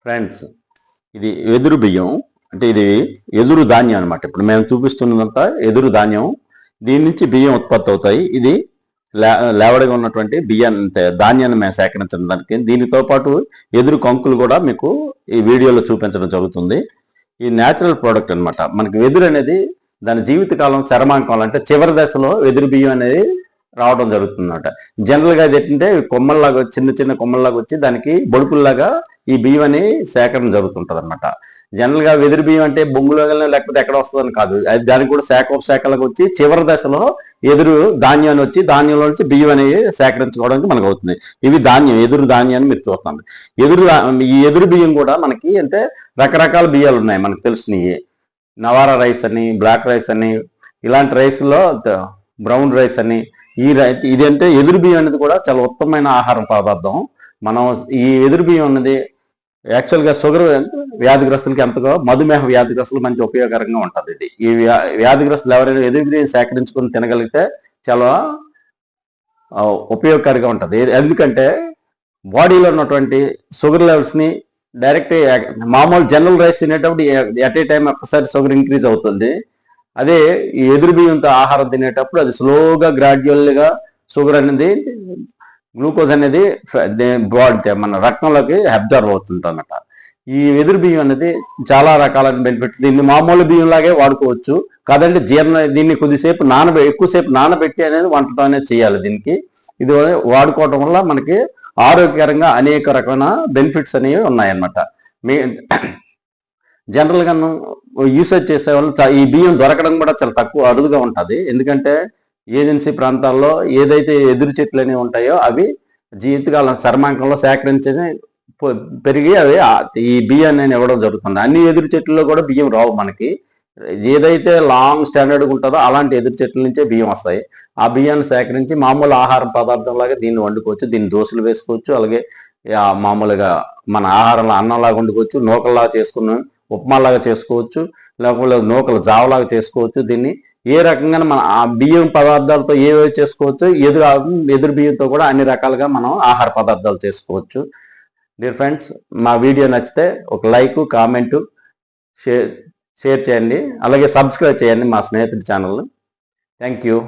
Friends, ఇది ఎదురు బియ్యం. అంటే ఇది ఎదురు ధాన్యం అనమాట. ఇప్పుడు మేము చూపిస్తున్నదంతా ఎదురు ధాన్యం. దీని నుంచి బియ్యం ఉత్పత్తి అవుతాయి. ఇది లేవడిగా ఉన్నటువంటి బియ్యాన్ని ధాన్యాన్ని మేము సేకరించడం దానికి. దీనితో పాటు ఎదురు కంకులు కూడా మీకు ఈ వీడియోలో చూపించడం జరుగుతుంది. ఈ న్యాచురల్ ప్రోడక్ట్ అనమాట. మనకి వెదురు అనేది దాని జీవితకాలం చరమాంకం అంటే చివరి దశలో వెదురు బియ్యం అనేది రావడం జరుగుతుంది అనమాట. జనరల్గా అది ఏంటంటే కొమ్మల్లాగా చిన్న చిన్న కొమ్మల్లాగా వచ్చి దానికి బొడుపుల్లాగా ఈ బియ్యం అని సేకరణ జరుగుతుంటది అనమాట. జనరల్ గా వెదురు బియ్యం అంటే బొంగులో లేకపోతే ఎక్కడ వస్తుందని కాదు, అది దానికి కూడా శాఖలకు వచ్చి చివరి దశలో ఎదురు ధాన్యాన్ని వచ్చి ధాన్యంలో నుంచి బియ్యం అనేవి సేకరించుకోవడానికి మనకు అవుతుంది. ఇవి ధాన్యం, ఎదురు ధాన్యాన్ని మీరు చూస్తాను. ఈ ఎదురు బియ్యం కూడా మనకి అంటే రకరకాల బియ్యాలు ఉన్నాయి మనకు తెలిసినవి. నవారా రైస్ అని, బ్లాక్ రైస్ అని, ఇలాంటి రైస్లో బ్రౌన్ రైస్ అని. ఇదంటే ఎదురు బియ్యం అనేది కూడా చాలా ఉత్తమమైన ఆహారం పదార్థం. మనం ఈ ఎదురు బియ్యం అనేది యాక్చువల్గా షుగర్ వ్యాధిగ్రస్తులకి ఎంతగా, మధుమేహ వ్యాధిగ్రస్తులు మంచి ఉపయోగకరంగా ఉంటుంది. ఇది ఈ వ్యాధిగ్రస్తులు ఎవరైనా ఎదురు బియ్యం సేకరించుకుని తినగలిగితే చాలా ఉపయోగకరంగా ఉంటుంది. ఎందుకంటే బాడీలో ఉన్నటువంటి షుగర్ లెవెల్స్ని డైరెక్ట్ మామూలు జనరల్ రైస్ తినేటప్పుడు ఎట్ ఏ టైం ఒక్కసారి షుగర్ ఇంక్రీజ్ అవుతుంది. అదే ఈ ఎదురు బియ్యంతో ఆహారం తినేటప్పుడు అది స్లోగా గ్రాడ్యువల్గా షుగర్ అనేది, గ్లూకోజ్ అనేది బాడీ మన రక్తంలోకి అబ్జర్వ్ అవుతుంది అన్నమాట. ఈ ఎదురు బియ్యం అనేది చాలా రకాలైన బెనిఫిట్స్. దీన్ని మామూలు బియ్యం లాగే వాడుకోవచ్చు కాదంటే దీన్ని కొద్దిసేపు ఎక్కువసేపు నానబెట్టి అనేది వంటతో అనేది చేయాలి. దీనికి ఇది వాడుకోవటం వల్ల మనకి ఆరోగ్యకరంగా అనేక రకమైన బెనిఫిట్స్ అనేవి ఉన్నాయన్నమాట. జనరల్గా యూసేజ్ చేసే వాళ్ళు ఈ బియ్యం దొరకడం కూడా చాలా తక్కువ, అరుదుగా ఉంటుంది. ఎందుకంటే ఏజెన్సీ ప్రాంతాల్లో ఏదైతే ఎదురు చెట్లు అనేవి ఉంటాయో అవి జీవితకాలం చర్మాంకంలో సేకరించి పెరిగి అవి ఈ బియ్యాన్ని ఇవ్వడం జరుగుతుంది. అన్ని ఎదురు చెట్లలో కూడా బియ్యం రావు మనకి. ఏదైతే లాంగ్ స్టాండర్డ్గా ఉంటుందో అలాంటి ఎదురు చెట్ల నుంచే బియ్యం వస్తాయి. ఆ బియ్యాన్ని సేకరించి మామూలు ఆహార పదార్థంలాగా దీన్ని వండుకోవచ్చు. దీన్ని దోశలు వేసుకోవచ్చు, అలాగే మామూలుగా మన ఆహారంలో అన్నంలాగా వండుకోవచ్చు, నూకల్లాగా చేసుకుని ఉప్మాలాగా చేసుకోవచ్చు, లేకపోతే నూకలు జావలాగా చేసుకోవచ్చు. దీన్ని ఏ రకంగా మన ఆ బియ్యం పదార్థాలతో ఏవేవి చేసుకోవచ్చు, ఎదురు బియ్యంతో కూడా అన్ని రకాలుగా మనం ఆహార పదార్థాలు చేసుకోవచ్చు. డియర్ ఫ్రెండ్స్, మా వీడియో నచ్చితే ఒక లైక్, కామెంటు, షేర్ చేయండి. అలాగే సబ్స్క్రైబ్ చేయండి మా స్నేహితుడి ఛానల్ని. Thank you.